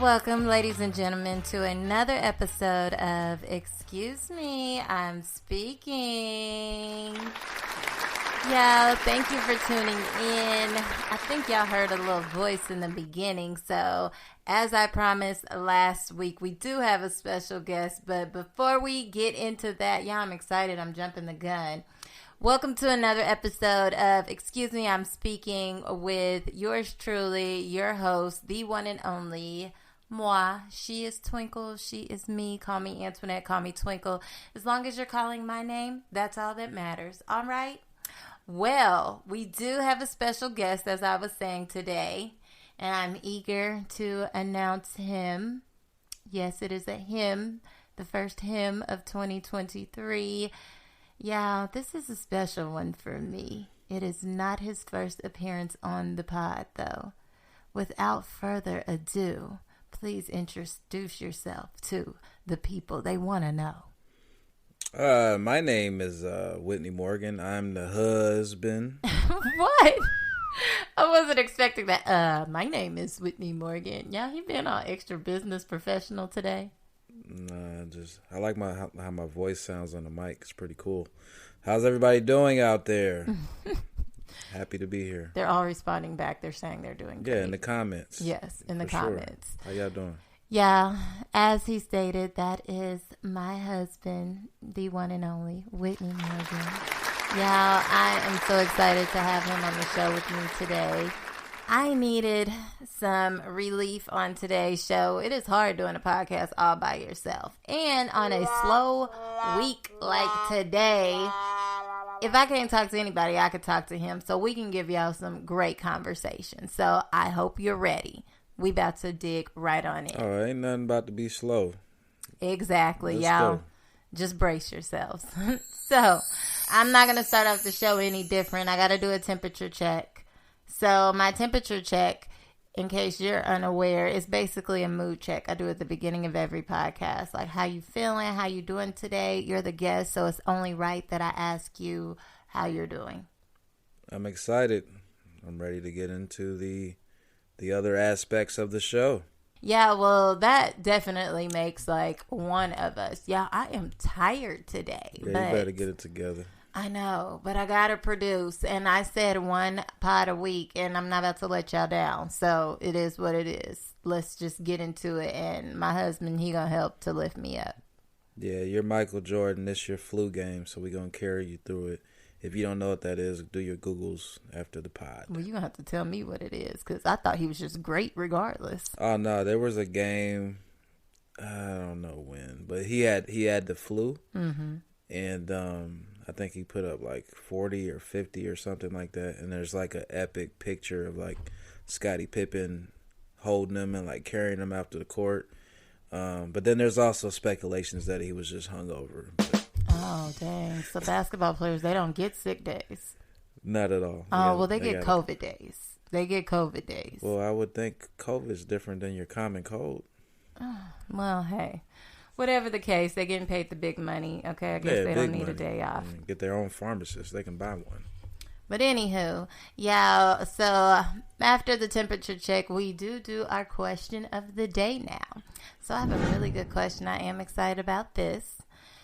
Welcome, ladies and gentlemen, to another episode of Excuse Me, I'm Speaking. Yeah, thank you for tuning in. I think y'all heard a little voice in the beginning. So, as I promised last week, we do have a special guest. But before we get into that, yeah, I'm excited. I'm jumping the gun. Welcome to another episode of Excuse Me, I'm Speaking with yours truly, your host, the one and only, moi. She is Twinkle. She is me. Call me Antoinette. Call me Twinkle. As long as you're calling my name, that's all that matters. All right? Well, we do have a special guest, as I was saying today, and I'm eager to announce him. Yes, it is a him, the first him of 2023. Yeah, this is a special one for me. It is not his first appearance on the pod, though. Without further ado, please introduce yourself to the people. They want to know. My name is Whitney Morgan. I'm the husband. What? I wasn't expecting that. My name is Whitney Morgan. Yeah, he been all extra business professional today. Nah, I like how my voice sounds on the mic. It's pretty cool. How's everybody doing out there? Happy to be here. They're all responding back. They're saying they're doing great. Yeah, in the comments. Yes, in the comments. Sure. How y'all doing? Yeah, as he stated, that is my husband, the one and only Whitney Morgan. Yeah, I am so excited to have him on the show with me today. I needed some relief on today's show. It is hard doing a podcast all by yourself. And on a slow week like today, if I can't talk to anybody, I could talk to him. So we can give y'all some great conversation. So I hope you're ready. We about to dig right on in. Oh, ain't nothing about to be slow. Exactly, Let's y'all. go. Just brace yourselves. So I'm not going to start off the show any different. I got to do a temperature check. So my temperature check, in case you're unaware, is basically a mood check. I do at the beginning of every podcast. Like, how you feeling? How you doing today? You're the guest, so it's only right that I ask you how you're doing. I'm excited. I'm ready to get into the other aspects of the show. Yeah, well, that definitely makes like one of us. Yeah, I am tired today. Yeah, you better get it together. I know, but I got to produce. And I said one pod a week, and I'm not about to let y'all down. So it is what it is. Let's just get into it. And my husband, he going to help to lift me up. Yeah, you're Michael Jordan. This your flu game, so we're going to carry you through it. If you don't know what that is, do your Googles after the pod. Well, you're going to have to tell me what it is, because I thought he was just great regardless. Oh, no, there was a game, I don't know when, but he had the flu, and I think he put up like 40 or 50 or something like that, and there's like an epic picture of like Scottie Pippen holding him and like carrying him out to the court, but then there's also speculations that he was just hungover. Oh, dang. So basketball players, they don't get sick days. Not at all. Oh, well, they get COVID days. They get COVID days. Well, I would think COVID is different than your common cold. Well, hey. Whatever the case, they're getting paid the big money. Okay, I guess they don't need a day off. Get their own pharmacist. They can buy one. But anywho, yeah, so after the temperature check, we do our question of the day now. So I have a really good question. I am excited about this.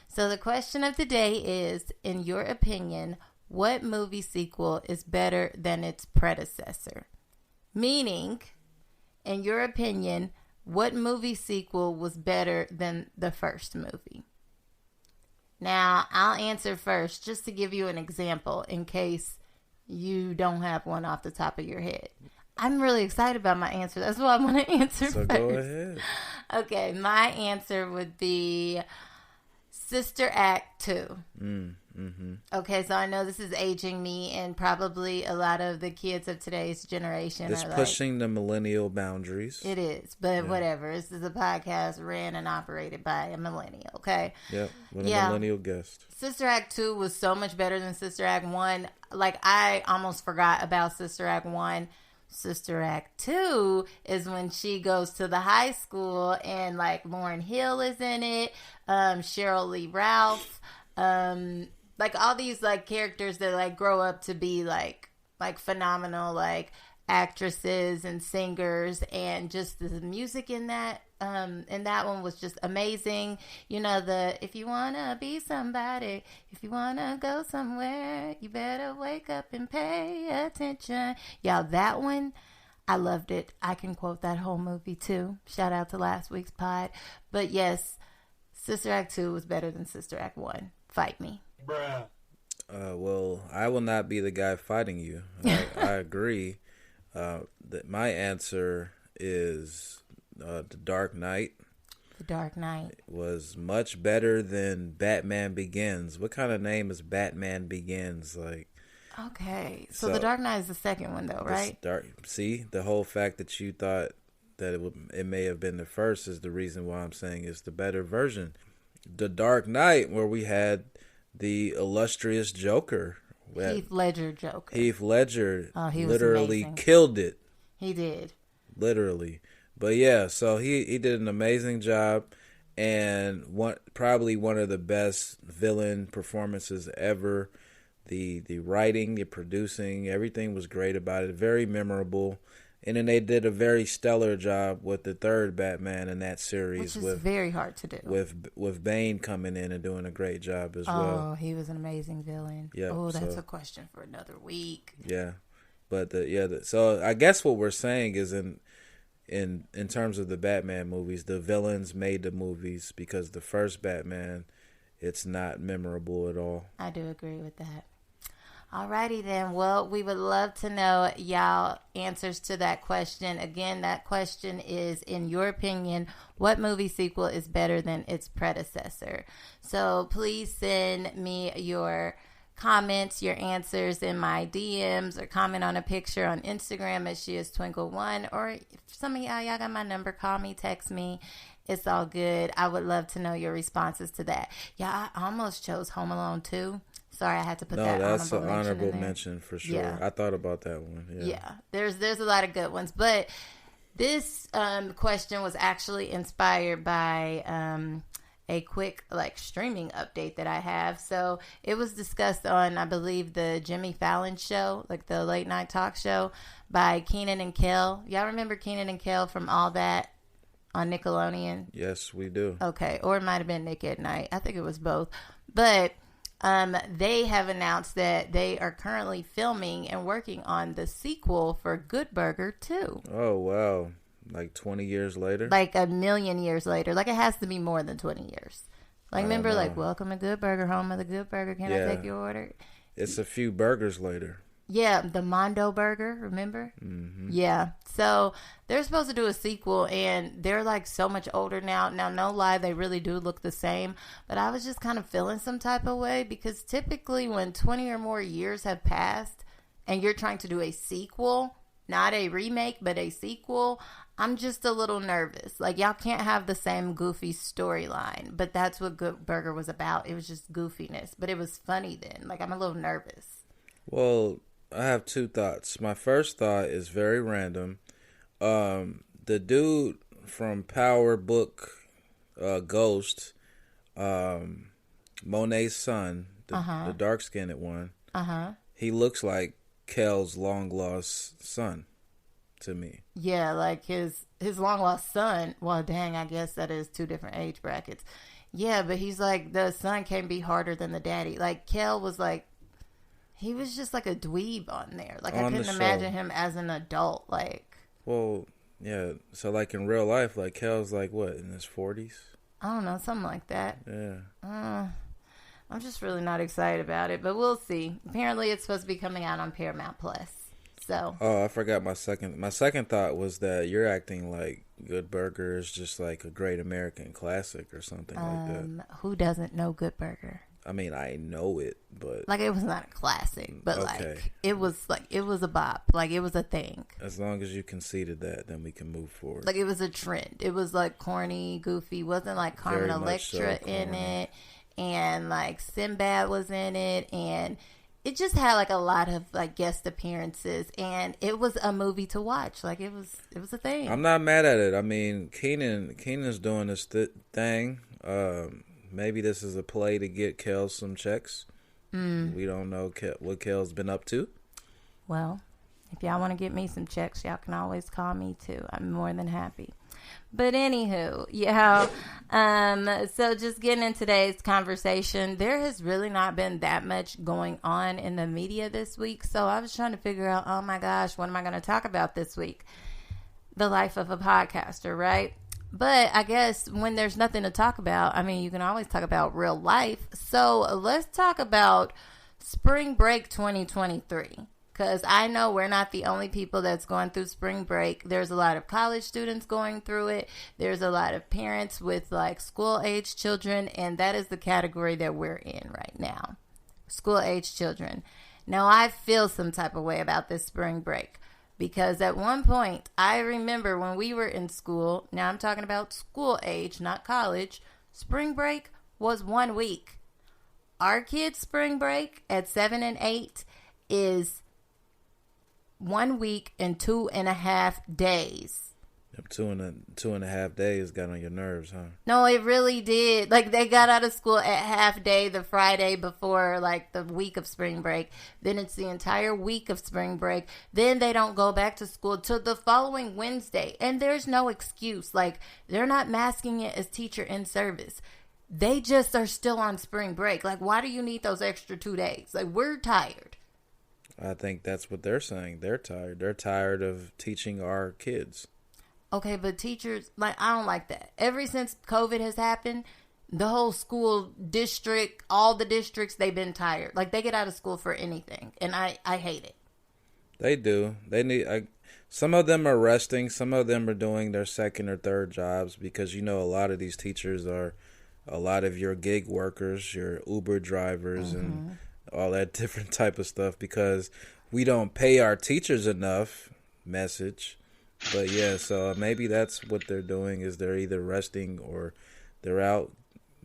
So the question of the day is, in your opinion, what movie sequel is better than its predecessor? Meaning, in your opinion, what movie sequel was better than the first movie? Now, I'll answer first just to give you an example in case you don't have one off the top of your head. I'm really excited about my answer. That's why I want to answer so first. Go ahead. Okay, my answer would be Sister Act 2. Okay, so I know this is aging me, and probably a lot of the kids of today's generation It's are pushing the millennial boundaries. It is, but whatever. This is a podcast ran and operated by a millennial, okay? Yep, with a millennial guest. Sister Act 2 was so much better than Sister Act 1. Like, I almost forgot about Sister Act 1. Sister Act 2 is when she goes to the high school, and, like, Lauryn Hill is in it, Cheryl Lee Ralph, like all these like characters that like grow up to be like phenomenal like actresses and singers, and just the music in that one was just amazing. You know, the if you wanna be somebody, if you wanna go somewhere, you better wake up and pay attention. Y'all, that one, I loved it. I can quote that whole movie too. Shout out to last week's pod. But yes, Sister Act 2 was better than Sister Act 1. Fight me. Bruh. Well, I will not be the guy fighting you. I agree. That my answer is The Dark Knight. The Dark Knight Was much better than Batman Begins. What kind of name is Batman Begins? Like, okay, so The Dark Knight is the second one, though, right? See, the whole fact that you thought that it may have been the first is the reason why I'm saying it's the better version. The Dark Knight, where we had the illustrious Joker. Heath Ledger Joker. Heath Ledger he was literally amazing. killed it. He did. Literally. But yeah, so he did an amazing job, and probably one of the best villain performances ever. The writing, the producing, everything was great about it. Very memorable. And then they did a very stellar job with the third Batman in that series. Which is very hard to do. With Bane coming in and doing a great job as well. Oh, he was an amazing villain. Yeah. Oh, that's a question for another week. Yeah. But so I guess what we're saying is in terms of the Batman movies, the villains made the movies, because the first Batman, it's not memorable at all. I do agree with that. Alrighty then. Well, we would love to know y'all answers to that question. Again, that question is, in your opinion, what movie sequel is better than its predecessor? So please send me your comments, your answers in my DMs, or comment on a picture on Instagram at SheIsTwinkle1. Or if some of y'all got my number, call me, text me. It's all good. I would love to know your responses to that. Yeah, I almost chose Home Alone 2. Sorry, I had to put that No, that's an honorable honorable mention for sure. Yeah. I thought about that one. Yeah, there's a lot of good ones, but this question was actually inspired by a quick streaming update that I have. So it was discussed on, I believe, the Jimmy Fallon show, like the late night talk show, by Keenan and Kel. Y'all remember Keenan and Kel from All That on Nickelodeon? Yes, we do. Okay, or it might have been Nick at Night. I think it was both, but they have announced that they are currently filming and working on the sequel for Good Burger 2. Oh, wow. Like 20 years later? Like a million years later. Like, it has to be more than 20 years. Like, remember, like, welcome to Good Burger, home of the Good Burger. Can I take your order? It's a few burgers later. Yeah, the Mondo Burger, remember? Mm-hmm. Yeah. So they're supposed to do a sequel, and they're like so much older now. Now, no lie, they really do look the same. But I was just kind of feeling some type of way, because typically when 20 or more years have passed and you're trying to do a sequel, not a remake, but a sequel, I'm just a little nervous. Like, y'all can't have the same goofy storyline. But that's what Good Burger was about. It was just goofiness. But it was funny then. Like, I'm a little nervous. Well, I have two thoughts. My first thought is very random. The dude from Power Book Ghost, Monet's son, the dark-skinned one, he looks like Kel's long-lost son to me. Yeah, like his long-lost son. Well, dang, I guess that is two different age brackets. Yeah, but he's like, the son can't be harder than the daddy. Like, Kel was like, he was just like a dweeb on there. Like, I couldn't imagine him as an adult. Like, well, yeah. So, like, in real life, like, Kel's like, what, in his 40s? I don't know, something like that. Yeah. I'm just really not excited about it, but we'll see. Apparently, it's supposed to be coming out on Paramount Plus. So. Oh, I forgot my second. My second thought was that you're acting like Good Burger is just like a great American classic or something like that. Who doesn't know Good Burger? I mean, I know it, but like, it was not a classic, but like it was a bop, like it was a thing. As long as you conceded that, then we can move forward. Like, it was a trend. It was like corny, goofy. Wasn't like Carmen Electra in it, and like Sinbad was in it, and it just had like a lot of like guest appearances, and it was a movie to watch. Like, it was a thing. I'm not mad at it. I mean, Keenan's doing this thing. Maybe this is a play to get Kel some checks. We don't know what Kel's been up to. Well, If y'all want to get me some checks, y'all can always call me too. I'm more than happy. But anywho, yeah. So just getting in today's conversation, there has really not been that much going on in the media this week. So I was trying to figure out, oh my gosh, what am I going to talk about this week? The life of a podcaster, right? But I guess when there's nothing to talk about, I mean, you can always talk about real life. So let's talk about Spring Break 2023. Because I know we're not the only people that's going through spring break. There's a lot of college students going through it. There's a lot of parents with like school-age children. And that is the category that we're in right now. School-age children. Now, I feel some type of way about this spring break. Because at one point, I remember when we were in school, now I'm talking about school age, not college, spring break was 1 week. Our kids' spring break at 7 and 8 is 1 week and 2.5 days. Two and a half days got on your nerves, huh? No, it really did. Like, they got out of school at half day the Friday before, like, the week of spring break. Then it's the entire week of spring break. Then they don't go back to school till the following Wednesday. And there's no excuse. Like, they're not masking it as teacher in service. They just are still on spring break. Like, why do you need those extra 2 days? Like, we're tired. I think that's what they're saying. They're tired. They're tired of teaching our kids. Okay, but teachers, like, I don't like that. Ever since COVID has happened, the whole school district, all the districts, they've been tired. Like, they get out of school for anything, and I hate it. They do. They need. Some of them are resting. Some of them are doing their second or third jobs because, you know, a lot of these teachers are a lot of your gig workers, your Uber drivers, and all that different type of stuff because we don't pay our teachers enough. Message. But yeah, so maybe that's what they're doing is they're either resting or they're out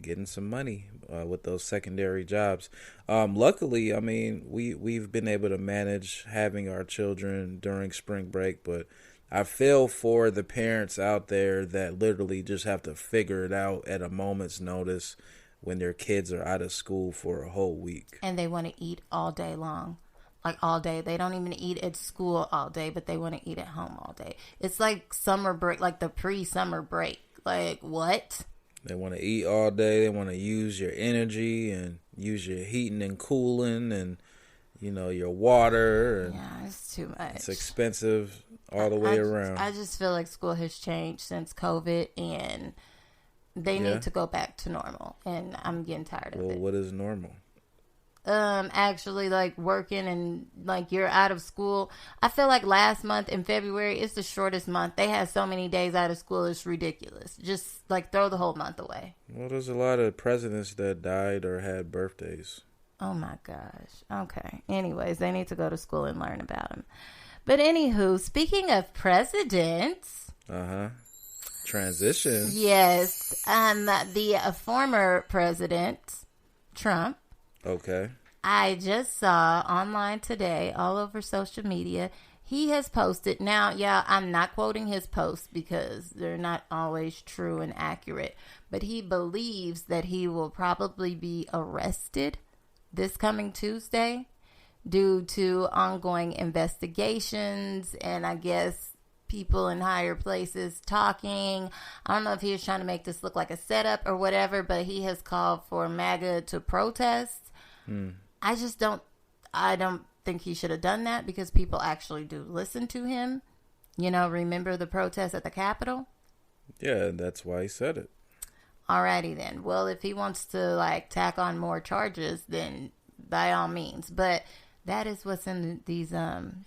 getting some money with those secondary jobs. Luckily, I mean, we've been able to manage having our children during spring break, but I feel for the parents out there that literally just have to figure it out at a moment's notice when their kids are out of school for a whole week. And they want to eat all day long. Like all day. They don't even eat at school all day, but they want to eat at home all day. It's like summer break, like the pre-summer break. Like, what? They want to eat all day. They want to use your energy and use your heating and cooling and, you know, your water. And yeah, it's too much. It's expensive all the way around. I just feel like school has changed since COVID, and they need to go back to normal. And I'm getting tired of it. Well, what is normal? Actually, like, working and, like, you're out of school. I feel like last month in February, it's the shortest month. They had so many days out of school, it's ridiculous. Just, like, throw the whole month away. Well, there's a lot of presidents that died or had birthdays. Oh, my gosh. Okay. Anyways, they need to go to school and learn about them. But anywho, speaking of presidents. Transition. Yes. The former president, Trump. Okay. I just saw online today, all over social media, he has posted. Now, yeah, I'm not quoting his posts because they're not always true and accurate, but he believes that he will probably be arrested this coming Tuesday due to ongoing investigations and I guess people in higher places talking. I don't know if he was trying to make this look like a setup or whatever, but he has called for MAGA to protest. I don't think he should have done that because people actually do listen to him. You know, remember the protest at the Capitol? Yeah, that's why he said it. Alrighty then. Well, if he wants to, like, tack on more charges, then by all means. But that is what's in these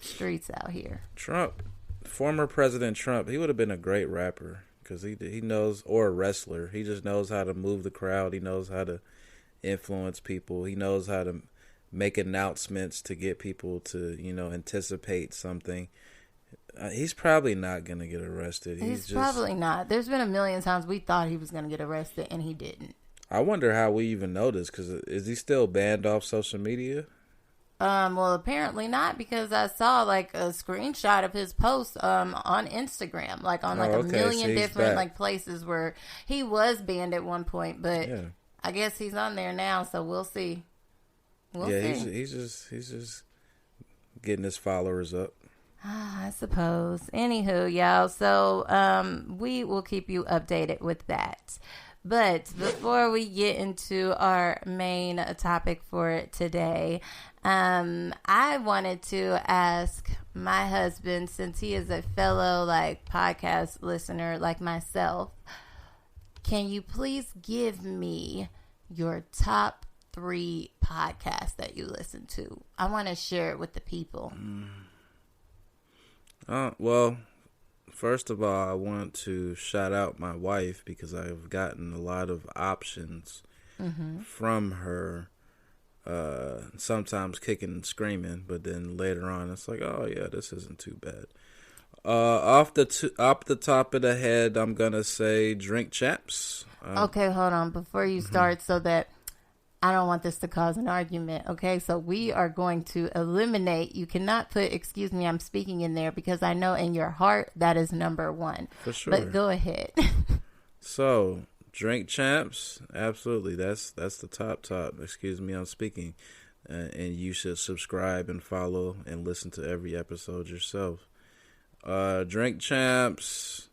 streets out here. Trump, former President Trump, he would have been a great rapper because he knows, or a wrestler. He just knows how to move the crowd. He knows how to influence people. He knows how to make announcements to get people to, you know, anticipate something. He's probably not going to get arrested. He's probably not. There's been a million times we thought he was going to get arrested and he didn't. I wonder how we even know this because is he still banned off social media? Well, apparently not because I saw like a screenshot of his post on Instagram, like on like a million different like places where he was banned at one point, but I guess he's on there now, so we'll see. We'll see. He's just getting his followers up. I suppose. Anywho, y'all, so we will keep you updated with that. But before we get into our main topic for today, I wanted to ask my husband, since he is a fellow podcast listener like myself, can you please give me your top 3 podcasts that you listen to? I want to share it with the people. Well, first of all, I want to shout out my wife because I've gotten a lot of options from her. Sometimes kicking and screaming, but then later on, it's like, oh yeah, this isn't too bad. Off the top of the head, I'm gonna say Drink Chaps. Okay, hold on before you start, so that I don't want this to cause an argument. Okay, so we are going to eliminate. You cannot put "excuse me, I'm speaking" in there because I know in your heart that is number 1. For sure. But go ahead. So, Drink Champs, absolutely. That's the top. Excuse me, I'm speaking. And you should subscribe and follow and listen to every episode yourself. Drink Champs,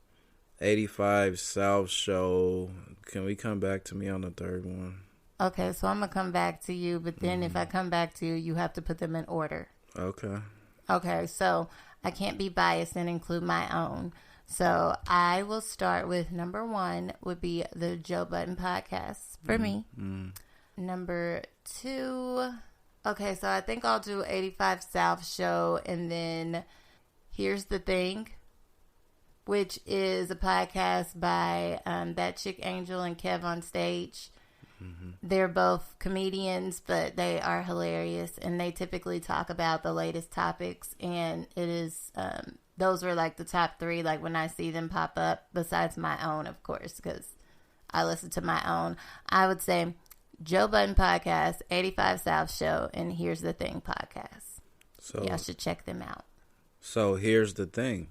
85 South Show. Can we come back to me on the third one? Okay, so I'm going to come back to you, but then if I come back to you, you have to put them in order. Okay, so I can't be biased and include my own. So I will start with number 1 would be the Joe Budden podcast for me. Number 2, okay, so I think I'll do 85 South Show, and then Here's the Thing, which is a podcast by that chick Angel and Kev on Stage. They're both comedians, but they are hilarious, and they typically talk about the latest topics, and it is those were the top 3 when I see them pop up, besides my own, of course, because I listen to my own. I would say Joe Budden podcast, 85 South Show, and Here's the Thing podcast. So y'all should check them out. So here's the thing.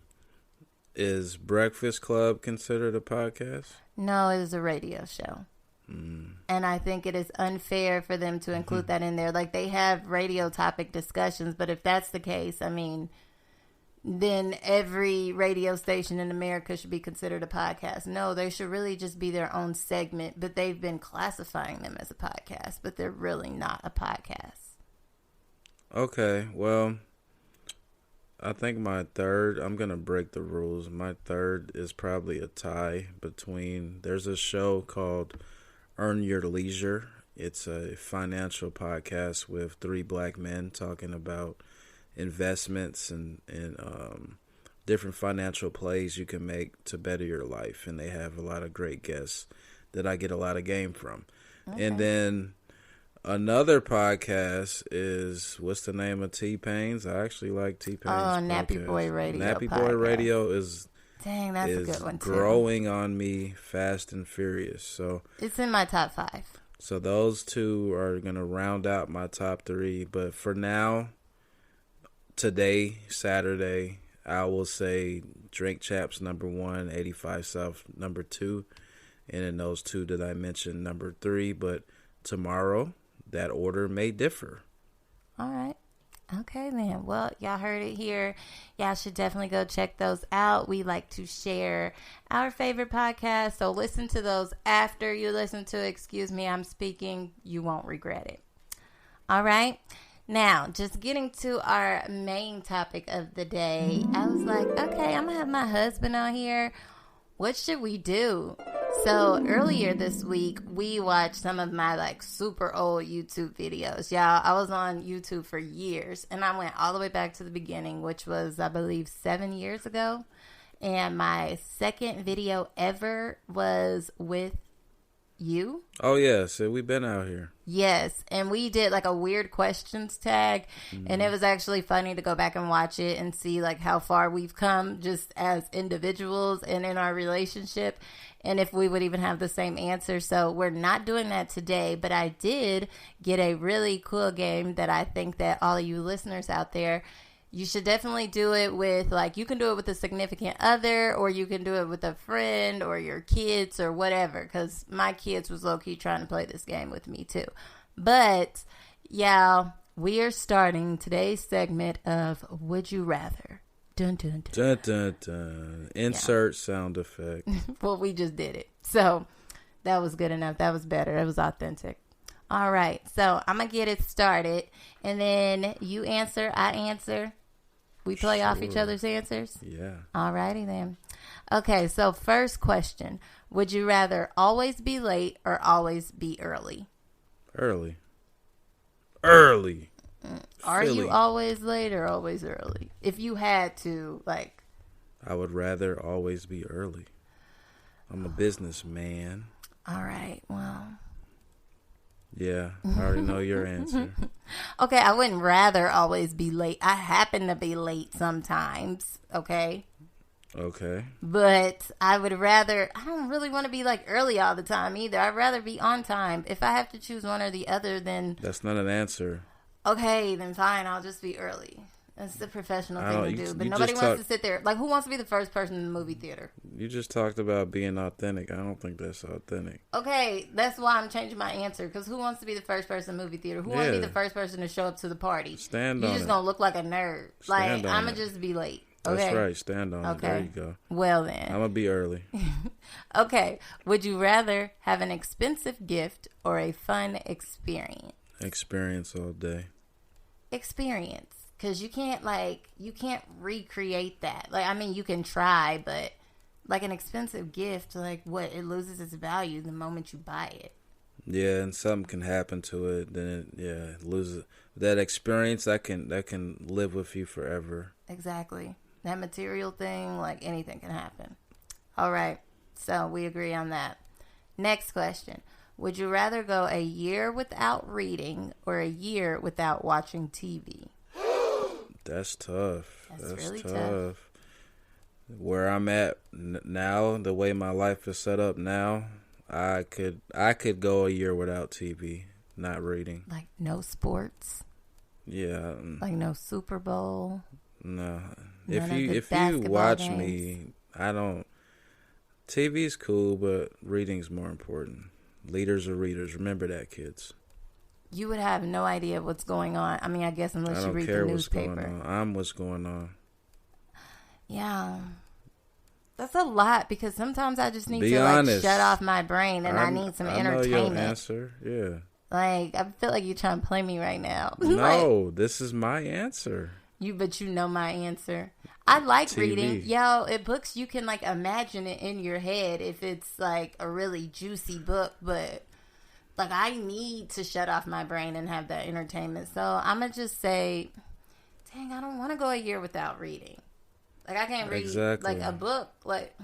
Is Breakfast Club considered a podcast? No, it is a radio show. And I think it is unfair for them to include that in there. They have radio topic discussions, but if that's the case, I mean, then every radio station in America should be considered a podcast. No, they should really just be their own segment, but they've been classifying them as a podcast, but they're really not a podcast. Okay, well, I think my third, I'm going to break the rules. My third is probably a tie between, there's a show called Earn Your Leisure. It's a financial podcast with 3 black men talking about investments and different financial plays you can make to better your life. And they have a lot of great guests that I get a lot of game from. Okay. And then another podcast is, what's the name of T-Pain's? I actually like T-Pain's Nappy Boy Radio. Nappy Boy Radio is... Dang, that's a good one too. Growing on me fast and furious. So it's in my top 5. So those 2 are going to round out my top 3. But for now, today, Saturday, I will say Drink Chaps number 1, 85 South number 2. And then those 2 that I mentioned number 3. But tomorrow, that order may differ. All right. Okay, then. Well, y'all heard it here. Y'all should definitely go check those out. We like to share our favorite podcasts, so listen to those after you listen to Excuse Me, I'm Speaking. You won't regret it. All right. Now, just getting to our main topic of the day, I was like, okay, I'm going to have my husband on here. What should we do? So earlier this week, we watched some of my super old YouTube videos. Y'all, I was on YouTube for years, and I went all the way back to the beginning, which was, I believe, 7 years ago. And my second video ever was with you. Oh, yeah. So we've been out here. Yes. And we did a weird questions tag. And it was actually funny to go back and watch it and see how far we've come just as individuals and in our relationship. And if we would even have the same answer. So we're not doing that today. But I did get a really cool game that I think that all of you listeners out there, you should definitely do it with, you can do it with a significant other, or you can do it with a friend or your kids or whatever, because my kids was low-key trying to play this game with me too. But, y'all, we are starting today's segment of Would You Rather. Dun, dun, dun. Dun, dun, dun. Insert sound effect. Well, we just did it. So that was good enough. That was better. That was authentic. All right. So I'm going to get it started. And then you answer, I answer. We play off each other's answers? Yeah. All righty then. Okay. So first question. Would you rather always be late or always be early? Early. Are Philly. you always late or always early? If you had to, like... I would rather always be early. I'm a businessman. All right, well... Yeah, I already know your answer. Okay, I wouldn't rather always be late. I happen to be late sometimes, okay? Okay. But I would rather... I don't really want to be, like, early all the time either. I'd rather be on time. If I have to choose one or the other, then... That's not an answer. Okay, then fine. I'll just be early. That's the professional thing to do. But nobody wants to sit there. Like, who wants to be the first person in the movie theater? You just talked about being authentic. I don't think that's authentic. Okay, that's why I'm changing my answer. Because who wants to be the first person in the movie theater? Who wants to be the first person to show up to the party? Stand on it. You're just going to look like a nerd. Like, I'm going to just be late. Okay? That's right. Stand on it. There you go. Well, then. I'm going to be early. Okay. Would you rather have an expensive gift or a fun experience? Experience all day. Experience. Because you can't recreate that. Like, I mean, you can try, but like an expensive gift, like what? It loses its value the moment you buy it. Yeah, and something can happen to it. Then it loses that experience. That can live with you forever. Exactly. That material thing, like anything can happen. All right. So we agree on that. Next question. Would you rather go a year without reading or a year without watching TV? That's tough. That's really tough. Where I'm at now, the way my life is set up now, I could go a year without TV, not reading. Like no sports? Yeah. Like no Super Bowl? No. If you watch games? me, I don't. TV's cool, but reading's more important. Leaders are readers. Remember that, kids. You would have no idea what's going on. I mean, I guess unless you read the newspaper. What's going on. I'm what's going on. Yeah. That's a lot because sometimes I just need to honest. Shut off my brain and I need some entertainment. I know your answer. Yeah. Like, I feel like you're trying to play me right now. No, this is my answer. But you know my answer. I like TV. reading. Books, you can like imagine it in your head if it's like a really juicy book, but like I need to shut off my brain and have that entertainment. So I'm going to just say, dang, I don't want to go a year without reading. Like I can't read like a book. Like,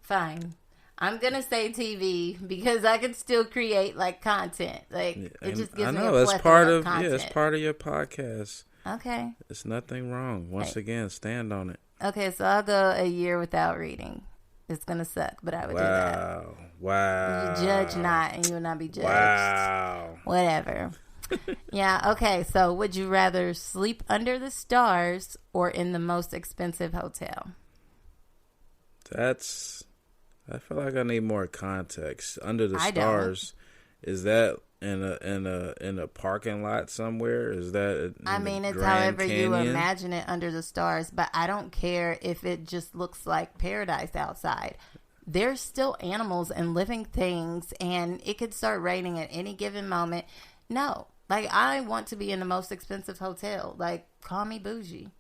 fine. I'm going to say TV because I can still create like content. Like it just gives me a plethora of content. Yeah, it's part of your podcast. Okay. It's nothing wrong. Once again, stand on it. Okay, so I'll go a year without reading. It's going to suck, but I would do that. Wow. You judge not, and you will not be judged. Wow. Whatever. Yeah, okay, so would you rather sleep under the stars or in the most expensive hotel? I feel like I need more context. Under the stars, is that in a parking lot somewhere? Is that it's Grand however Canyon? you imagine it under the stars, but I don't care if it just looks like paradise outside. There's still animals and living things, and it could start raining at any given moment. No, like I want to be in the most expensive hotel. Like, call me bougie.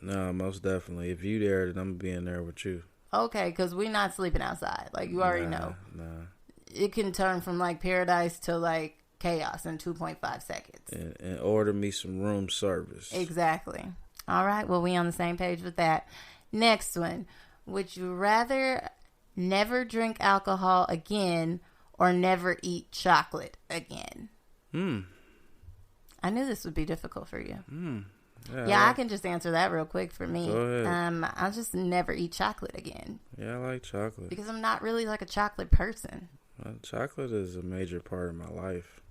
No, most definitely. If you there, then I'm gonna be in there with you. Okay, because we're not sleeping outside. Like, you already know. Nah. It can turn from, like, paradise to, like, chaos in 2.5 seconds. And order me some room service. Exactly. All right. Well, we on the same page with that. Next one. Would you rather never drink alcohol again or never eat chocolate again? I knew this would be difficult for you. Yeah, I can just answer that real quick for me. Go ahead. I'll just never eat chocolate again. Yeah, I like chocolate. Because I'm not really like a chocolate person. Well, chocolate is a major part of my life.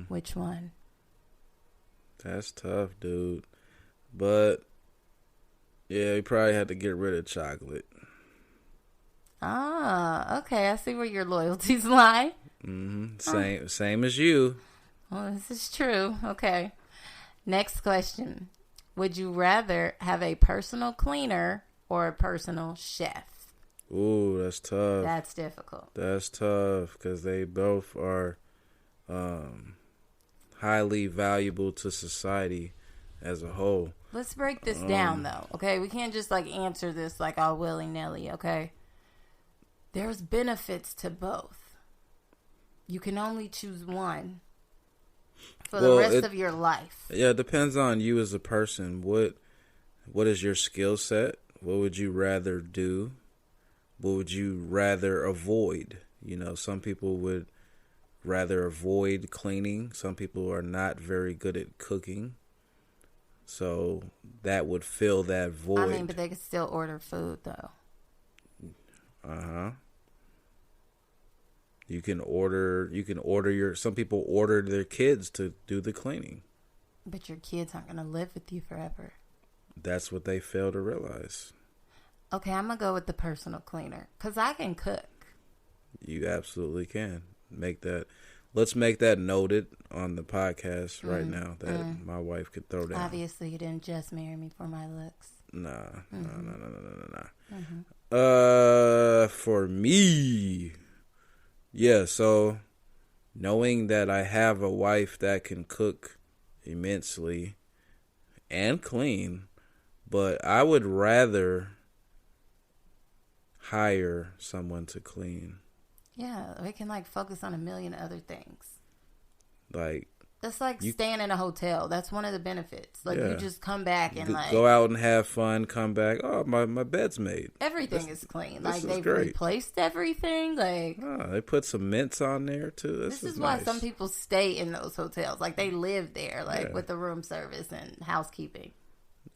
Which one? That's tough, dude. But, yeah, you probably had to get rid of chocolate. Ah, okay. I see where your loyalties lie. Same as you. Well, this is true. Okay. Next question. Would you rather have a personal cleaner or a personal chef? Ooh, that's tough. That's difficult. That's tough because they both are highly valuable to society as a whole. Let's break this down, though, okay? We can't just, like, answer this, like, all willy-nilly, okay? There's benefits to both. You can only choose one for the rest of your life. Yeah, it depends on you as a person. What is your skill set? What would you rather do? What would you rather avoid? You know, some people would rather avoid cleaning. Some people are not very good at cooking. So that would fill that void. I mean, but they could still order food, though. Uh-huh. You can order some people order their kids to do the cleaning. But your kids aren't going to live with you forever. That's what they fail to realize. Okay, I'm going to go with the personal cleaner because I can cook. You absolutely can. Let's make that noted on the podcast right now that my wife could throw down. Obviously, you didn't just marry me for my looks. Nah. Mm-hmm. For me, yeah, so knowing that I have a wife that can cook immensely and clean, but I would rather hire someone to clean. Yeah, we can like focus on a million other things. Like it's like staying in a hotel. That's one of the benefits. Like you just come back and like go out and have fun. Come back. Oh, my bed's made. Everything is clean. Like they've replaced everything. Like they put some mints on there too. This is why some people stay in those hotels. Like they live there, like with the room service and housekeeping.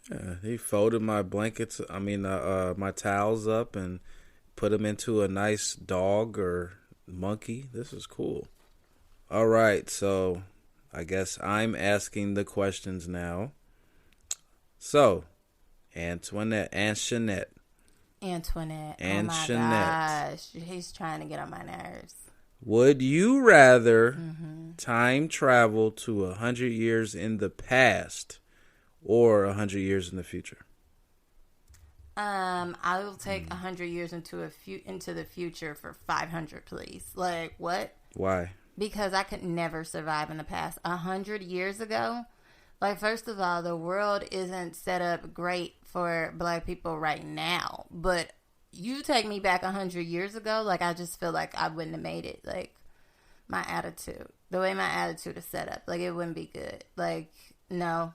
Yeah, he folded my blankets. I mean, my towels up and put them into a nice dog or monkey. This is cool. All right, so I guess I'm asking the questions now. So, Antoinette and Shanette. Antoinette. And oh my Shanette. Gosh. He's trying to get on my nerves. Would you rather time travel to 100 years in the past or 100 years in the future? I will take 100 years into the future for 500, please. Like, what? Why? Because I could never survive in the past. 100 years ago, like, first of all, the world isn't set up great for black people right now. But you take me back 100 years ago, like, I just feel like I wouldn't have made it. Like, my attitude, the way my attitude is set up, like, it wouldn't be good. Like, no.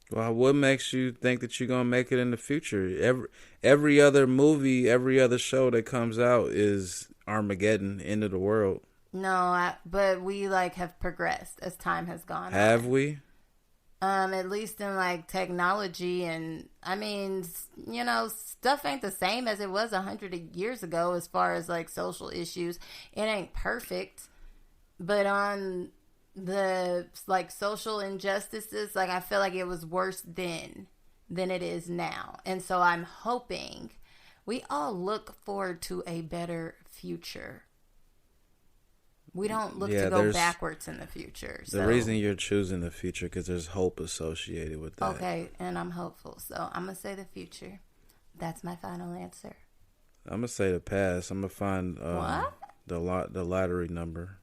Well, what makes you think that you're going to make it in the future? Every other movie, every other show that comes out is Armageddon, end of the world. No, but we, like, have progressed as time has gone on. Have we? At least in, like, technology and, I mean, you know, stuff ain't the same as it was 100 years ago as far as, like, social issues. It ain't perfect, but on the like social injustices, like I feel like it was worse then than it is now. And so I'm hoping we all look forward to a better future. We don't look to go backwards in the future. So. The reason you're choosing the future because there's hope associated with that. Okay, and I'm hopeful. So I'm going to say the future. That's my final answer. I'm going to say the past. I'm going to find the lottery number.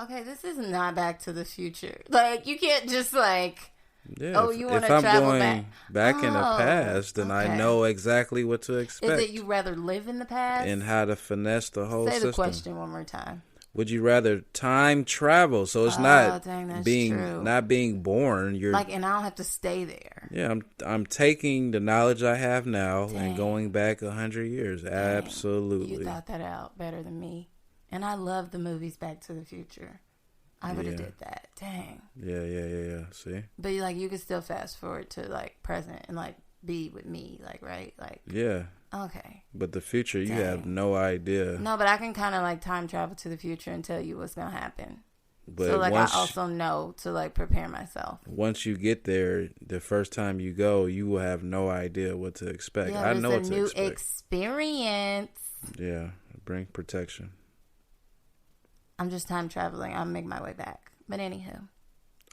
Okay, this is not Back to the Future. Like, you can't just, like, you want to travel travel back in the past, then I know exactly what to expect. Is it you rather live in the past? And how to finesse the whole system. Say the question one more time. Would you rather time travel? So it's not being born. You're like, and I don't have to stay there. Yeah, I'm taking the knowledge I have now and going back 100 years. Dang. Absolutely. You thought that out better than me. And I love the movies Back to the Future. I would have did that. Dang. Yeah. See? But like you could still fast forward to like present and like be with me, like right? Like yeah. Okay. But the future, you have no idea. No, but I can kind of like time travel to the future and tell you what's gonna happen. But so like I also know to like prepare myself. Once you get there, the first time you go, you will have no idea what to expect. Yeah, I know what to expect. It's a new experience. Yeah, bring protection. I'm just time traveling. I'll make my way back. But anywho.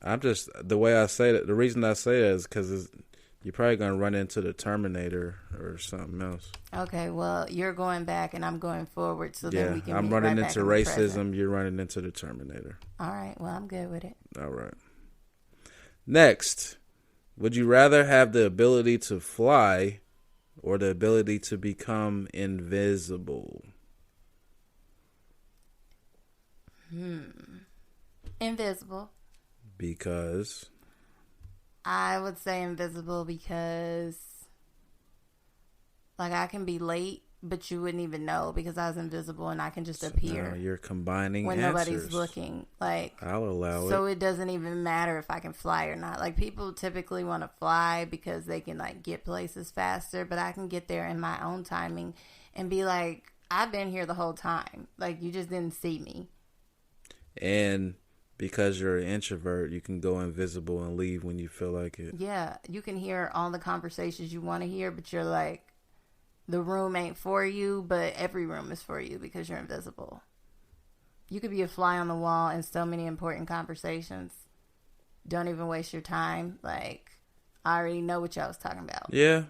I'm just the way I say that. The reason I say that is because you're probably gonna run into the Terminator or something else. Okay, well, you're going back and I'm going forward, so Yeah, then we can I'm meet running right back into in the racism. present. You're running into the Terminator. All right, well, I'm good with it. All right. Next, would you rather have the ability to fly or the ability to become invisible? Invisible. Because I would say invisible because, like, I can be late, but you wouldn't even know because I was invisible and I can just appear. now you're combining when answers. nobody's looking. Like, I'll allow so it. it doesn't even matter if I can fly or not. Like, people typically want to fly because they can, like, get places faster, but I can get there in my own timing and be like, I've been here the whole time. Like, you just didn't see me. And because you're an introvert, you can go invisible and leave when you feel like it. Yeah, you can hear all the conversations you want to hear, but you're like, the room ain't for you, but every room is for you because you're invisible. You could be a fly on the wall in so many important conversations. Don't even waste your time. Like, I already know what y'all was talking about. Yeah.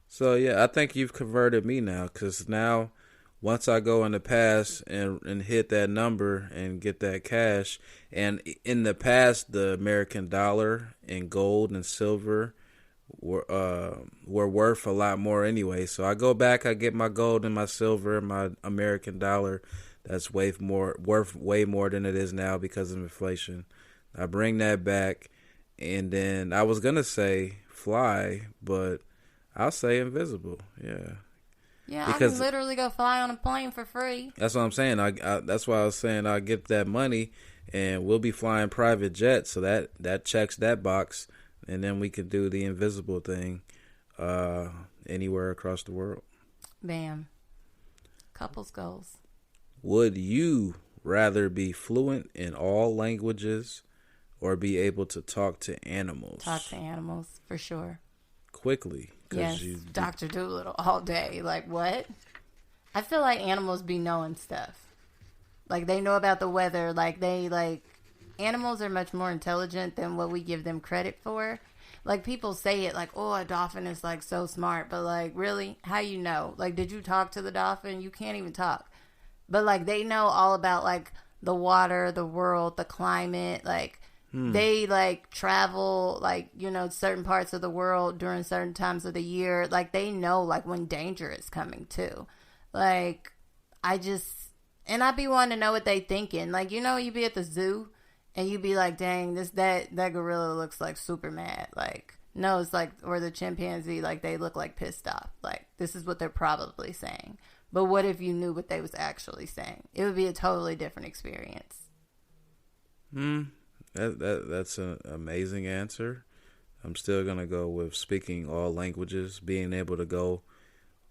So, yeah, I think you've converted me now because now once I go in the past and hit that number and get that cash, and in the past, the American dollar and gold and silver were worth a lot more anyway. So I go back, I get my gold and my silver and my American dollar. That's worth way more than it is now because of inflation. I bring that back, and then I was gonna say fly, but I'll say invisible. Yeah. Yeah, Because I can literally go fly on a plane for free. that's what I'm saying. That's why I was saying I'll get that money, and we'll be flying private jets. So that checks that box. And then we could do the invisible thing anywhere across the world. Bam. Couples goals. Would you rather be fluent in all languages or be able to talk to animals? Talk to animals, for sure. Quickly. Yes, Dr. Doolittle all day. Like, what? I feel like animals be knowing stuff. Like, they know about the weather. Animals are much more intelligent than what we give them credit for. Like, people say it like, oh, a dolphin is, like, so smart. But, like, really? How you know? Like, did you talk to the dolphin? You can't even talk. But, like, they know all about, like, the water, the world, the climate. Like, they, like, travel, like, you know, certain parts of the world during certain times of the year. Like, they know, like, when danger is coming, too. Like, and I be wanting to know what they thinking. Like, you know, you be at the zoo. And you be like, dang, that gorilla looks like super mad. Like, no, it's like, or the chimpanzee, like, they look like pissed off. Like, this is what they're probably saying. But what if you knew what they was actually saying? It would be a totally different experience. That's an amazing answer. I'm still going to go with speaking all languages, being able to go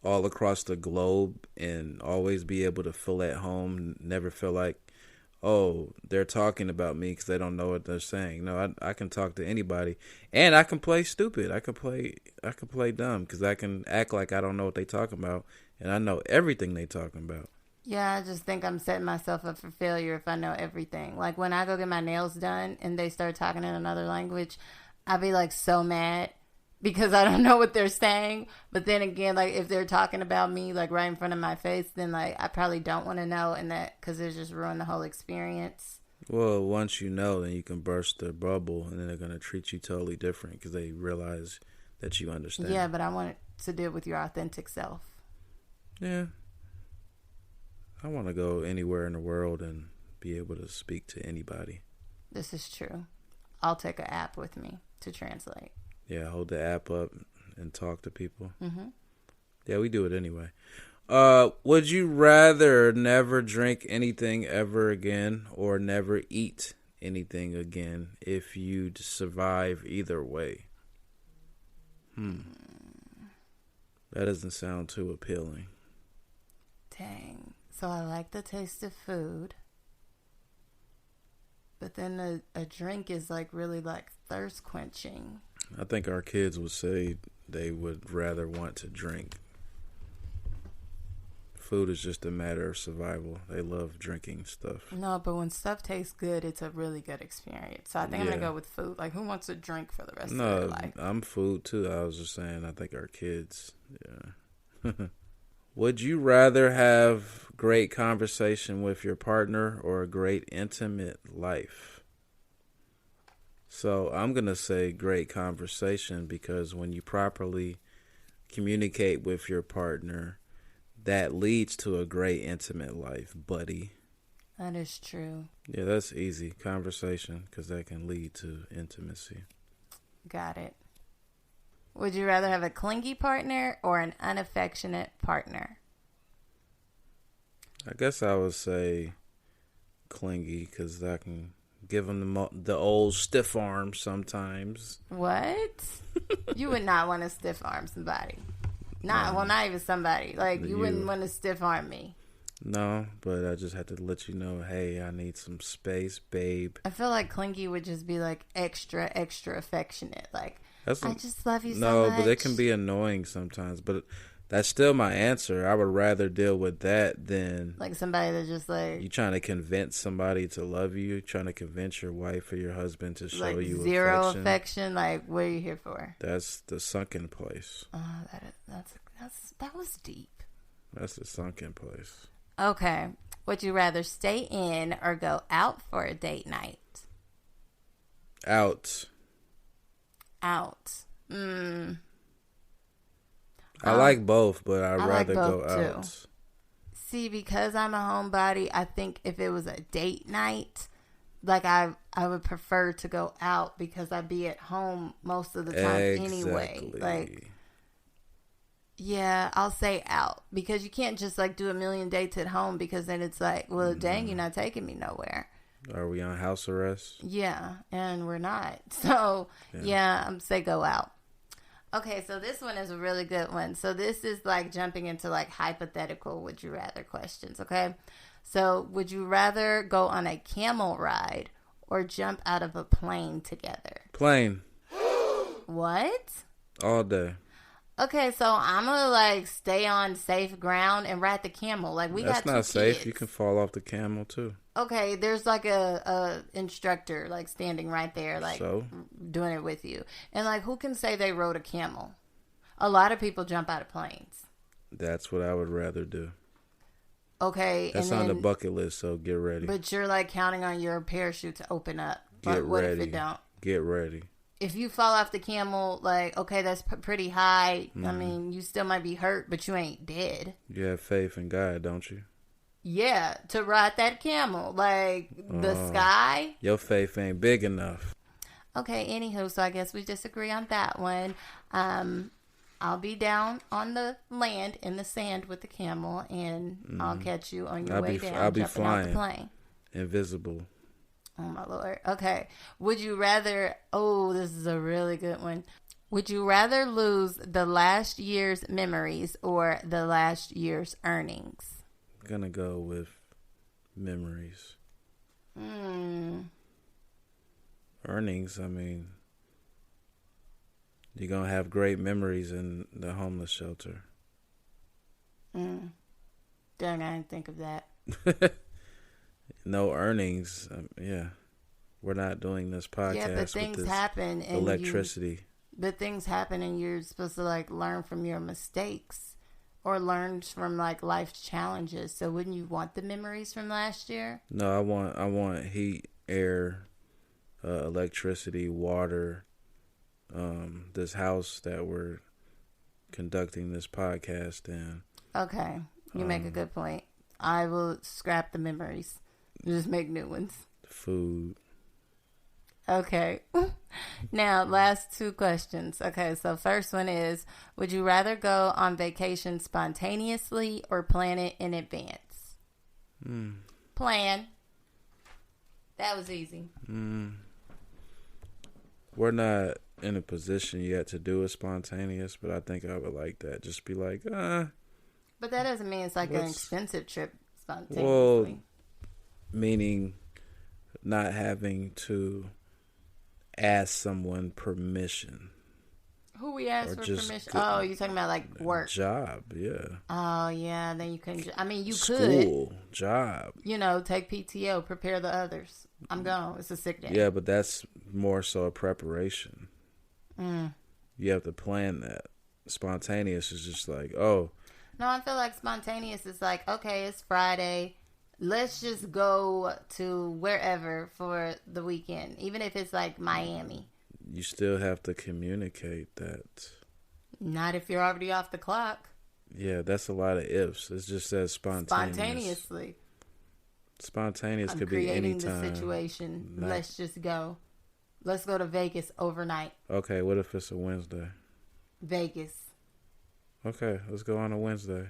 all across the globe and always be able to feel at home, never feel like, oh, they're talking about me because they don't know what they're saying. No, I can talk to anybody, and I can play stupid. I can play dumb because I can act like I don't know what they talking about, and I know everything they talking about. Yeah, I just think I'm setting myself up for failure if I know everything. Like, when I go get my nails done and they start talking in another language, I'll be like so mad because I don't know what they're saying. But then again, like, if they're talking about me, like, right in front of my face, then, like, I probably don't want to know, and that, because it just ruined the whole experience. Well, once you know, then you can burst their bubble, and then they're going to treat you totally different because they realize that you understand. Yeah, but I want to deal with your authentic self. Yeah. I want to go anywhere in the world and be able to speak to anybody. This is true. I'll take an app with me to translate. Yeah, hold the app up and talk to people. Mm-hmm. Yeah, we do it anyway. Would you rather never drink anything ever again or never eat anything again if you'd survive either way? That doesn't sound too appealing. Dang. So I like the taste of food. But then a drink is like really like thirst quenching. I think our kids would say they would rather want to drink food is just a matter of survival. They love drinking stuff. No, but when stuff tastes good, it's a really good experience. So I think I'm going to go with food. Like, who wants to drink for the rest of their life? No, I'm food too. I was just saying, I think our kids, yeah. Would you rather have great conversation with your partner or a great intimate life? So I'm going to say great conversation, because when you properly communicate with your partner, that leads to a great intimate life, buddy. That is true. Yeah, that's easy. Conversation, because that can lead to intimacy. Got it. Would you rather have a clingy partner or an unaffectionate partner? I guess I would say clingy, because I can give them the old stiff arm sometimes. What? You would not want to stiff arm somebody. Not even somebody. Like, you wouldn't want to stiff arm me. No, but I just had to let you know, hey, I need some space, babe. I feel like clingy would just be like extra, extra affectionate. Like, I just love you so much. No, but it can be annoying sometimes. But that's still my answer. I would rather deal with that than like somebody that just like, you trying to convince somebody to love you, trying to convince your wife or your husband to show like you zero affection. Like, what are you here for? That's the sunken place. That was deep. That's the sunken place. Okay. Would you rather stay in or go out for a date night? Out. I like both, but I'd rather go out. Too. See, because I'm a homebody, I think if it was a date night, like I would prefer to go out because I'd be at home most of the time anyway. Like, yeah, I'll say out, because you can't just like do a million dates at home, because then it's like, well, dang, you're not taking me nowhere. Are we on house arrest? Yeah, and we're not. So, yeah, I'm say go out. Okay, so this one is a really good one. So this is like jumping into like hypothetical would you rather questions, okay? So would you rather go on a camel ride or jump out of a plane together? Plane. What? All day. Okay, so I'm gonna like stay on safe ground and ride the camel. Like That's got two not safe. kids. You can fall off the camel too. Okay, there's like a instructor like standing right there, like doing it with you. And like, who can say they rode a camel? A lot of people jump out of planes. That's what I would rather do. Okay, that's on the bucket list. So get ready. But you're like counting on your parachute to open up. Get what ready. If it don't? Get ready. If you fall off the camel, like, okay, that's pretty high. I mean, you still might be hurt, but you ain't dead. You have faith in God, don't you? Yeah, to ride that camel. Like, the sky. Your faith ain't big enough. Okay, anywho, so I guess we disagree on that one. I'll be down on the land in the sand with the camel, and I'll catch you on your way down. I'll be jumping flying. Out the plane. Invisible. Oh, my Lord. Okay. Would you rather... Oh, this is a really good one. Would you rather lose the last year's memories or the last year's earnings? I'm going to go with memories. Earnings, I mean... You're going to have great memories in the homeless shelter. Dang, I didn't think of that. No earnings. Yeah. We're not doing this podcast. Yeah, but things with this happen. And electricity. But things happen and you're supposed to like learn from your mistakes or learn from like life's challenges. So wouldn't you want the memories from last year? No, I want heat, air, electricity, water. This house that we're conducting this podcast in. Okay, you make a good point. I will scrap the memories. Just make new ones. Food. Okay. Now, last two questions. Okay, so first one is, would you rather go on vacation spontaneously or plan it in advance? Plan. That was easy. We're not in a position yet to do it spontaneous, but I think I would like that. Just be like, But that doesn't mean it's like an expensive trip spontaneously. Well, meaning not having to ask someone permission. Who we asked Or for just permission? Oh, you're talking about like work. Job, yeah. Oh, yeah. Then you couldn't. I mean, you School, could. job. You know, take PTO, prepare the others. I'm gone. It's a sick day. Yeah, but that's more so a preparation. You have to plan that. Spontaneous is just like, oh. No, I feel like spontaneous is like, okay, it's Friday. Let's just go to wherever for the weekend, even if it's like Miami. You still have to communicate that. Not if you're already off the clock. Yeah, that's a lot of ifs. It just says spontaneous. Spontaneously. Spontaneous could be creating anytime. the situation. Let's just go. Let's go to Vegas overnight. Okay, what if it's a Wednesday? Vegas. Okay, let's go on a Wednesday.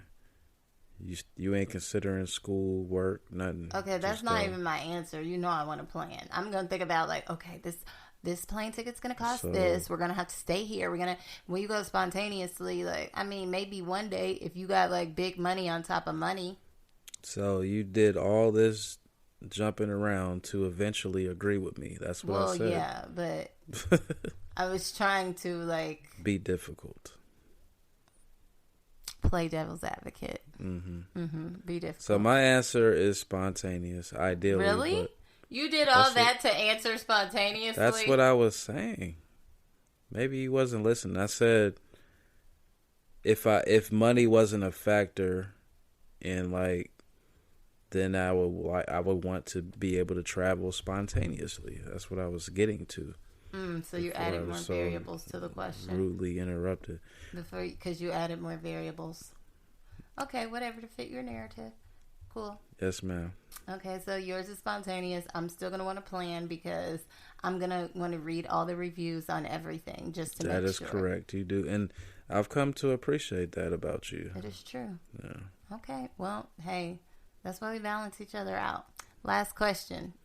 You ain't considering school, work, nothing. Okay, that's not even my answer. You know I want to plan. I'm going to think about like, okay, this plane ticket's going to cost this. We're going to have to stay here. When you go spontaneously, like, I mean, maybe one day if you got like big money on top of money. So you did all this jumping around to eventually agree with me. That's what I said. Well, yeah, but I was trying to like be difficult. Play devil's advocate. Be difficult. So my answer is spontaneous, ideally. Really? You did all that to answer spontaneously? That's what I was saying. Maybe you wasn't listening. I said if money wasn't a factor, and like, then I would want to be able to travel spontaneously. That's what I was getting to. So you added more variables to the question. Rudely interrupted. Because you added more variables. Okay, whatever to fit your narrative. Cool. Yes, ma'am. Okay, so yours is spontaneous. I'm still going to want to plan because I'm going to want to read all the reviews on everything just to make sure. That is correct. You do. And I've come to appreciate that about you. It is true. Yeah. Okay, well, hey, that's why we balance each other out. Last question.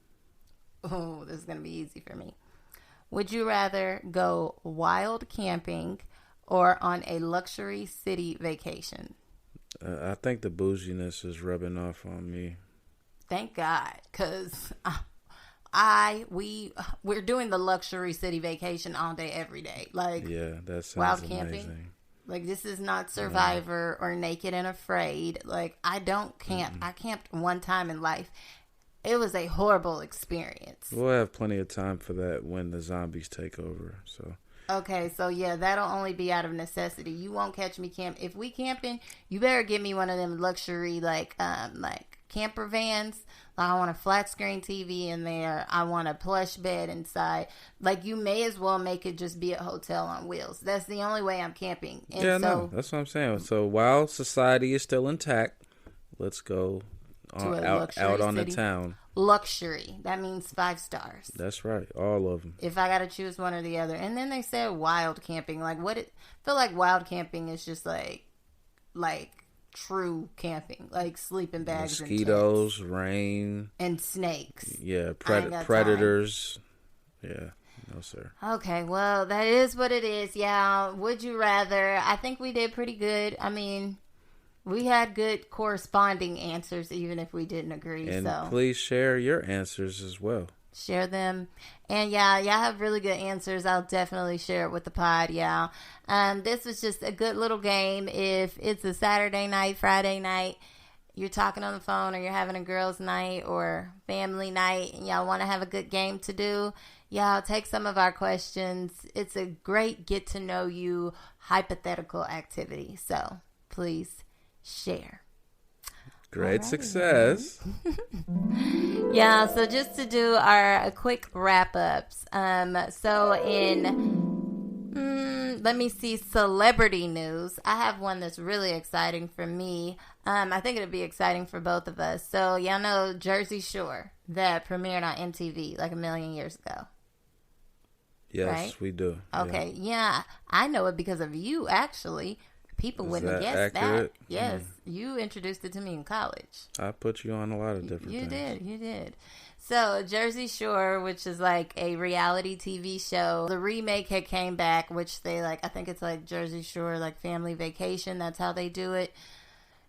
Oh, this is going to be easy for me. Would you rather go wild camping or on a luxury city vacation? I think the bouginess is rubbing off on me. Thank God, because we're doing the luxury city vacation all day, every day. Like, yeah, that sounds wild amazing. Camping. Like, this is not Survivor or Naked and Afraid. Like, I don't camp. I camped one time in life. It was a horrible experience. We'll have plenty of time for that when the zombies take over. So okay, so yeah, that'll only be out of necessity. You won't catch me camp. If we camping, you better give me one of them luxury like camper vans. I want a flat screen TV in there. I want a plush bed inside. Like, you may as well make it just be a hotel on wheels. That's the only way I'm camping. And yeah, no, that's what I'm saying. So while society is still intact, let's go out on the town. Luxury. That means 5 stars. That's right. All of them. If I got to choose one or the other. And then they said wild camping. Like, I feel like wild camping is just like true camping. Like sleeping bags, mosquitoes, rain, and snakes. Yeah, predators. Yeah. No, sir. Okay, well, that is what it is. Yeah. Would you rather? I think we did pretty good. I mean, we had good corresponding answers, even if we didn't agree. And please share your answers as well. Share them. And y'all have really good answers. I'll definitely share it with the pod, y'all. This was just a good little game. If it's a Saturday night, Friday night, you're talking on the phone, or you're having a girls' night or family night, and y'all want to have a good game to do, y'all take some of our questions. It's a great get to know you hypothetical activity. So please share. Great success. Yeah, so just to do our quick wrap-ups. So in, let me see, celebrity news, I have one that's really exciting for me. I think it'll be exciting for both of us. So y'all know Jersey Shore, that premiered on MTV like a million years ago. Yes, right? We do. Okay, yeah, I know it because of you, actually. People wouldn't have guessed that. Yes, you introduced it to me in college. I put you on a lot of different things. You did. So, Jersey Shore, which is like a reality TV show, the remake had came back, which they like, I think it's like Jersey Shore, like Family Vacation. That's how they do it.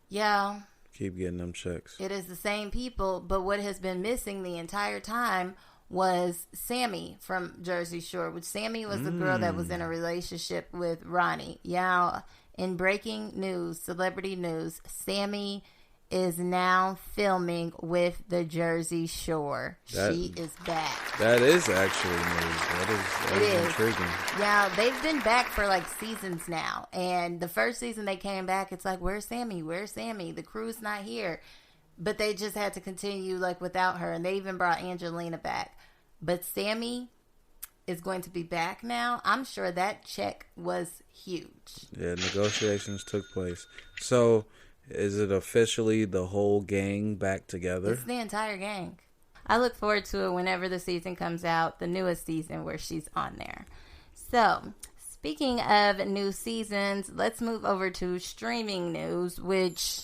Yeah. Keep getting them checks. It is the same people, but what has been missing the entire time was Sammy from Jersey Shore, which Sammy was the girl that was in a relationship with Ronnie. Yeah, in breaking news, celebrity news, Sammy is now filming with the Jersey Shore. She is back. That is actually news. That is intriguing. Yeah, they've been back for like seasons now. And the first season they came back, it's like, where's Sammy? Where's Sammy? The crew's not here. But they just had to continue like without her. And they even brought Angelina back. But Sammy is going to be back now. I'm sure that check was huge. Yeah, negotiations took place. So, is it officially the whole gang back together? It's the entire gang. I look forward to it whenever the season comes out, the newest season where she's on there. So, speaking of new seasons, let's move over to streaming news, which,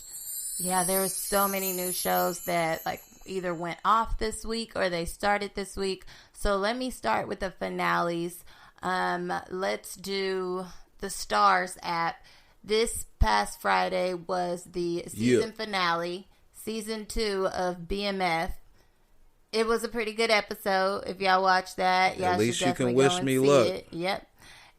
yeah, there were so many new shows that like either went off this week or they started this week. So let me start with the finales. Let's do the Stars app. This past Friday was the season finale, season 2 of BMF. It was a pretty good episode. If y'all watched that, y'all at least should definitely you can wish me luck. it. Yep.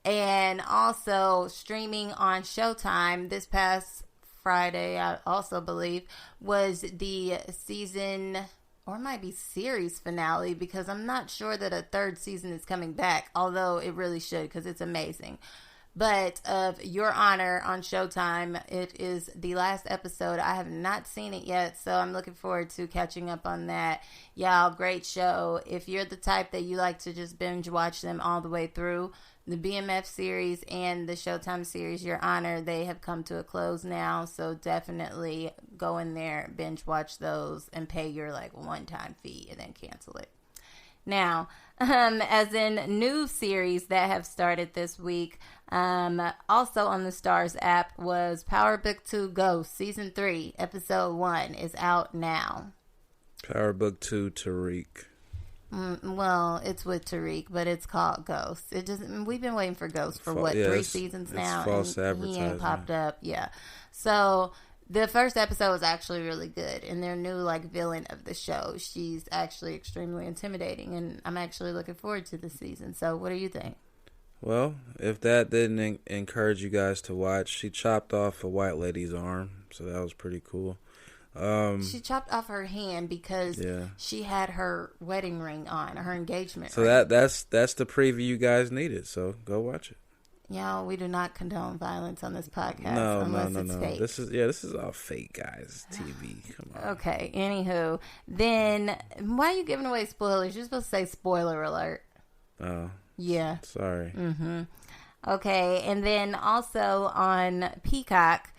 And also streaming on Showtime this past Friday, I also believe, was the season, or it might be series finale, because I'm not sure that a third season is coming back, although it really should because it's amazing. But of Your Honor on Showtime, it is the last episode. I have not seen it yet, so I'm looking forward to catching up on that. Y'all, great show. If you're the type that you like to just binge watch them all the way through, the BMF series and the Showtime series, Your Honor, they have come to a close now, so definitely go in there, binge watch those, and pay your like one-time fee and then cancel it. Now, as in new series that have started this week, also on the Stars app was Power Book 2 Ghost Season 3, Episode 1 is out now. Power Book 2 Tariq. Well, it's with Tariq, but it's called Ghost. It doesn't. We've been waiting for Ghost for 3 seasons now, false and he ain't popped up. Yeah, so the first episode was actually really good, and their new like villain of the show, she's actually extremely intimidating, and I'm actually looking forward to this season. So, what do you think? Well, if that didn't encourage you guys to watch, she chopped off a white lady's arm, so that was pretty cool. She chopped off her hand because she had her wedding ring on, her engagement so ring. that's the preview you guys needed, so go watch it. Y'all, we do not condone violence on this podcast. No. Fake. This is all fake, guys. It's TV. Come on. Okay, anywho. Then, why are you giving away spoilers? You're supposed to say spoiler alert. Oh. Yeah. Sorry. Mm-hmm. Okay, and then also on Peacock.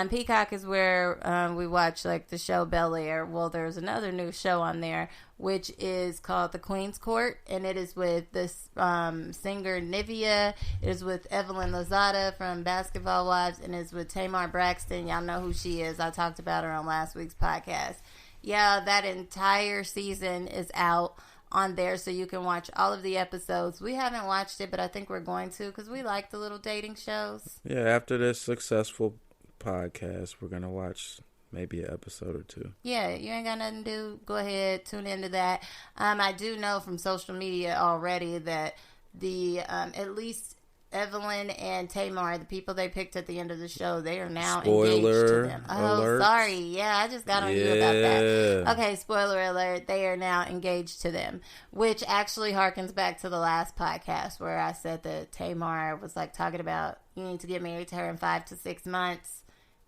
Peacock is where we watch like the show Bel Air. Well, there's another new show on there, which is called The Queen's Court, and it is with this singer Nivea. It is with Evelyn Lozada from Basketball Wives, and it's with Tamar Braxton. Y'all know who she is. I talked about her on last week's podcast. Yeah, that entire season is out on there, so you can watch all of the episodes. We haven't watched it, but I think we're going to because we like the little dating shows. Yeah, after this successful podcast, we're gonna watch maybe an episode or 2. Yeah, you ain't got nothing to do, go ahead, tune into that. I do know from social media already that the at least Evelyn and Tamar, the people they picked at the end of the show, they are now engaged to them. Oh, sorry. Yeah, I just got on you about that. Okay, spoiler alert. They are now engaged to them, which actually harkens back to the last podcast where I said that Tamar was like talking about you need to get married to her in 5 to 6 months.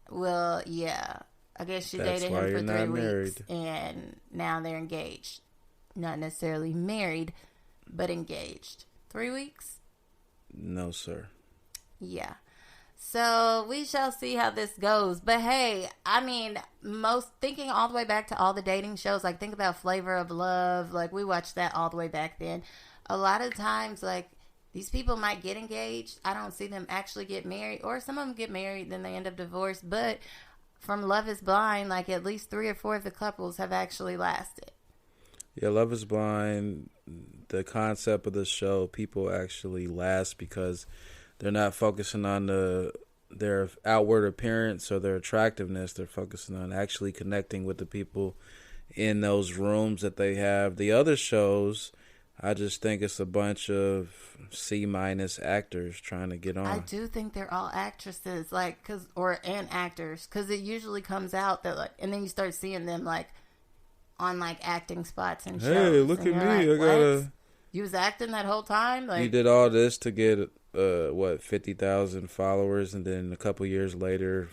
Well, yeah. I guess she dated him for 3 weeks, and now they're engaged. Not necessarily married, but engaged. 3 weeks? No, sir. Yeah. So we shall see how this goes. But hey, I mean, thinking all the way back to all the dating shows, like think about Flavor of Love, like we watched that all the way back then. A lot of times, like these people might get engaged. I don't see them actually get married, or some of them get married, then they end up divorced. But from Love is Blind, like at least 3 or 4 of the couples have actually lasted. Yeah, Love is Blind, the concept of the show, people actually last because they're not focusing on their outward appearance or their attractiveness. They're focusing on actually connecting with the people in those rooms that they have. The other shows, I just think it's a bunch of C- actors trying to get on. I do think they're all actresses, like, and actors, because it usually comes out that, like, and then you start seeing them, like, on, like, acting spots and shows. Hey, look at me! Like, I gotta. You was acting that whole time. Like, you did all this to get 50,000 followers, and then a couple years later,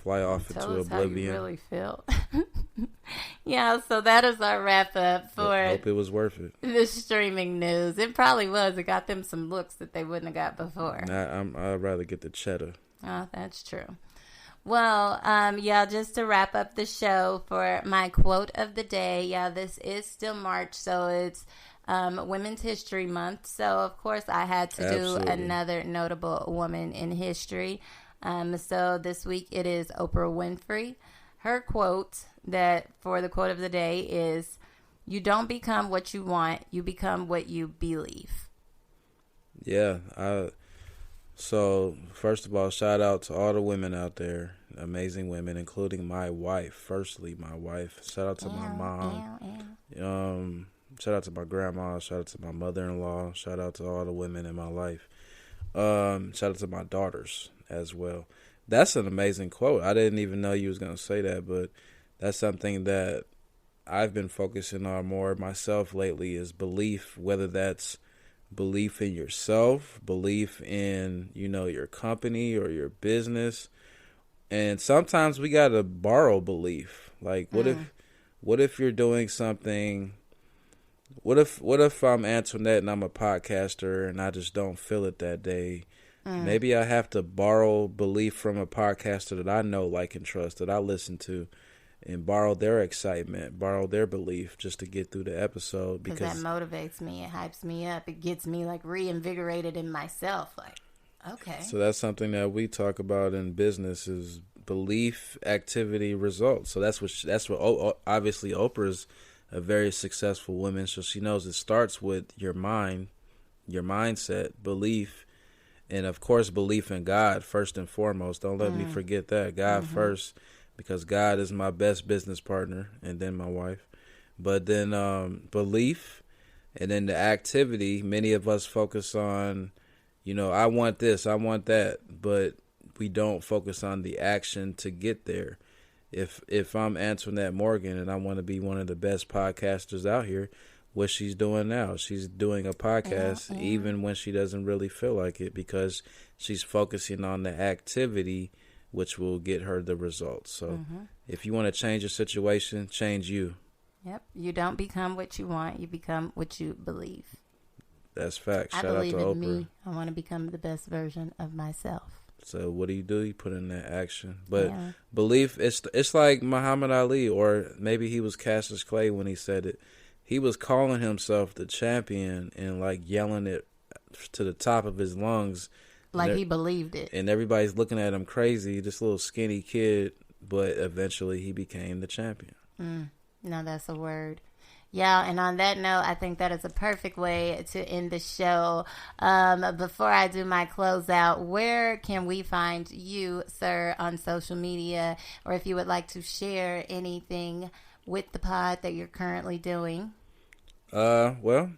fly off into oblivion. How you really feel. Yeah, so that is our wrap up for. I hope it was worth it. The streaming news. It probably was. It got them some looks that they wouldn't have got before. I'd rather get the cheddar. Oh, that's true. Well, yeah, just to wrap up the show for my quote of the day. Yeah, this is still March, so it's Women's History Month. So, of course, I had to do another notable woman in history. So this week it is Oprah Winfrey. Her quote for the quote of the day is, "You don't become what you want, you become what you believe." Yeah. So, first of all, shout out to all the women out there, amazing women, including my wife. Firstly, my wife. Shout out to my mom. Shout out to my grandma. Shout out to my mother-in-law. Shout out to all the women in my life. Shout out to my daughters as well. That's an amazing quote. I didn't even know you was going to say that, but that's something that I've been focusing on more myself lately is belief, whether that's belief in yourself, belief in, your company or your business. And sometimes we got to borrow belief. Like, what if you're doing something? What if I'm Antoinette and I'm a podcaster and I just don't feel it that day? Maybe I have to borrow belief from a podcaster that I know, like, and trust, that I listen to, and borrow their excitement, borrow their belief just to get through the episode. Because that motivates me. It hypes me up. It gets me, like, reinvigorated in myself. Like, okay. So that's something that we talk about in business is belief, activity, results. So that's what obviously Oprah's a very successful woman. So she knows it starts with your mind, your mindset, belief, and, of course, belief in God first and foremost. Don't let me forget that. God first, because God is my best business partner, and then my wife. But then belief, and then the activity. Many of us focus on, I want this, I want that, but we don't focus on the action to get there. If I'm Antoinette Morgan and I want to be one of the best podcasters out here, what she's doing now. She's doing a podcast even when she doesn't really feel like it, because she's focusing on the activity, which will get her the results. So if you want to change your situation, change you. Yep. You don't become what you want. You become what you believe. That's facts. Shout out to Oprah. Me. I want to become the best version of myself. So what do? You put in that action. But belief, it's like Muhammad Ali, or maybe he was Cassius Clay when he said it. He was calling himself the champion and, like, yelling it to the top of his lungs. Like he believed it. And everybody's looking at him crazy, this little skinny kid, but eventually he became the champion. No, that's a word. Yeah, and on that note, I think that is a perfect way to end the show. Before I do my closeout, where can we find you, sir, on social media? Or if you would like to share anything with the pod that you're currently doing? Well,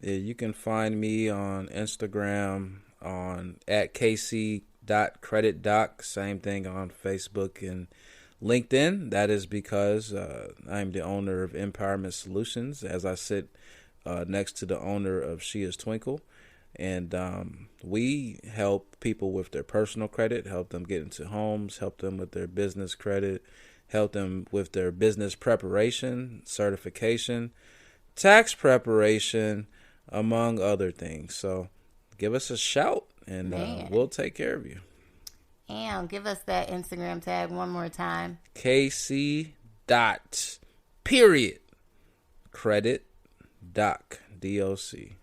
you can find me on Instagram on @kc.creditdoc. Same thing on Facebook and LinkedIn. That is because I'm the owner of Empowerment Solutions, as I sit next to the owner of SheIsTwinkle. And we help people with their personal credit, help them get into homes, help them with their business credit, help them with their business preparation, certification, tax preparation, among other things. So give us a shout, and we'll take care of you. And give us that Instagram tag one more time. KC.credit.doc. D-O-C.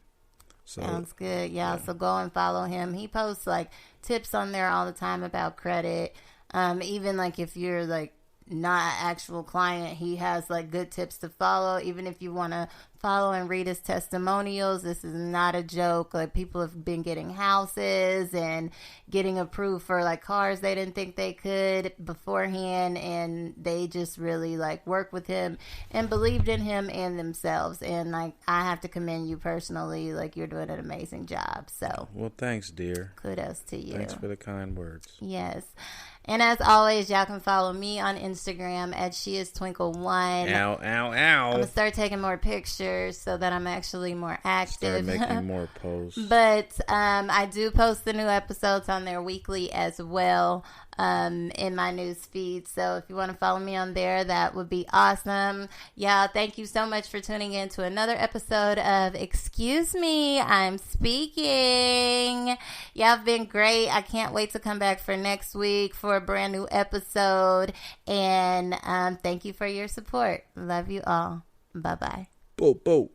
So, sounds good, y'all. So go and follow him. He posts, like, tips on there all the time about credit. Even, like, if you're, like, not actual client, he has like good tips to follow. Even if you want to follow and read his testimonials, this is not a joke. Like, people have been getting houses and getting approved for like cars they didn't think they could beforehand, and they just really like worked with him and believed in him and themselves. And like, I have to commend you personally. Like, you're doing an amazing job. So, well, thanks, dear. Kudos to you. Thanks for the kind words. Yes. And as always, y'all can follow me on Instagram at SheIsTwinkle1. Ow, ow, ow. I'm going to start taking more pictures so that I'm actually more active. Start making more posts. But I do post the new episodes on there weekly as well, in my news feed. So if you want to follow me on there, that would be awesome. Y'all, thank you so much for tuning in to another episode of Excuse Me, I'm Speaking. Y'all have been great. I can't wait to come back for next week for a brand new episode. And thank you for your support. Love you all. Bye-bye. Boop, boop.